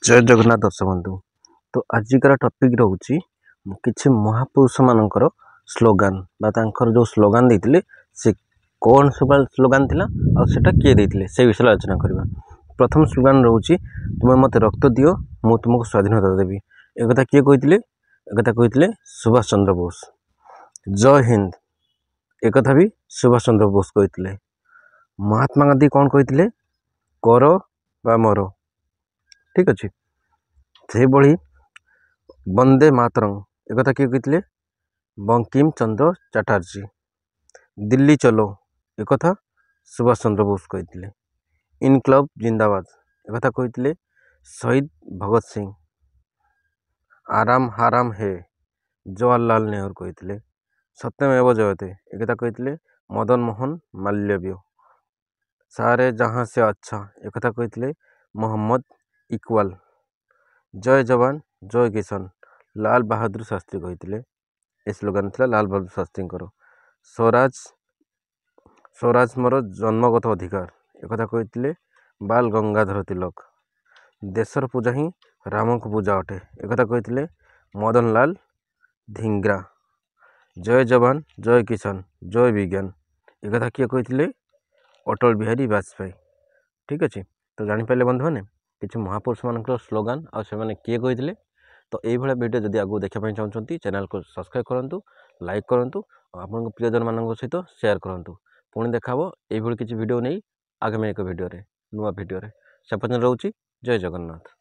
जय जगन्नाथ दर्शक बंधु। तो आजिकार टॉपिक रोचे किसी महापुरुष मानकर स्लोगान जो स्लोगान देते से कौन सब स्लोगान थिला और सेटा किए देते से विषय आलोचना करवा। प्रथम स्लोगान रोचे तुम्हें मत रक्त दियो मु तुमको स्वाधीनता देवी। एक किए कहते सुभाष चंद्र बोस। जय हिंद एक भी सुभाष चंद्र बोस कहते। महात्मा गांधी कौन कहते कर बा मर। ठीक अच्छे से भली वंदे मातरम एक किए कहते बंकिम चंद्र चटर्जी। दिल्ली चलो एक सुभाष चंद्र बोस कहते। इनकलाब जिंदाबाद एक कहते शहीद भगत सिंह। आराम हाराम है जवाहरलाल नेहरू कहते। सत्यमेव जयते एक कहते मदन मोहन मालवीय। सारे जहाँ से अच्छा एक कहते मोहम्मद इकबाल। जय जवान जय किसान लाल बहादुर शास्त्री कहते। ये स्लोगान था लाल बहादुर शास्त्री। स्वराज स्वराज मोर जन्मगत अधिकार एक कहते बाल गंगाधर तिलक। देशर पूजा ही राम को पूजा अटे एक कहते मदन लाल धिंग्रा। जय जवान जय किसान जय विज्ञान एक किए कहते अटल बिहारी वाजपेयी। ठीक अच्छे तो जापारे बंधु मैंने किसी महापुरुष मान स्लोगान और से किए कहते। तो ये वीडियो जदि आगे देखापी चाहते चैनल को सब्सक्राइब करूँ, लाइक करूँ, आपन प्रियजन मान सहित शेयर करूँ। पुणी देखा ये किसी वीडियो नहीं आगामी एक वीडियो नुआ वीडियो से पर्यटन रोचे। जय जगन्नाथ।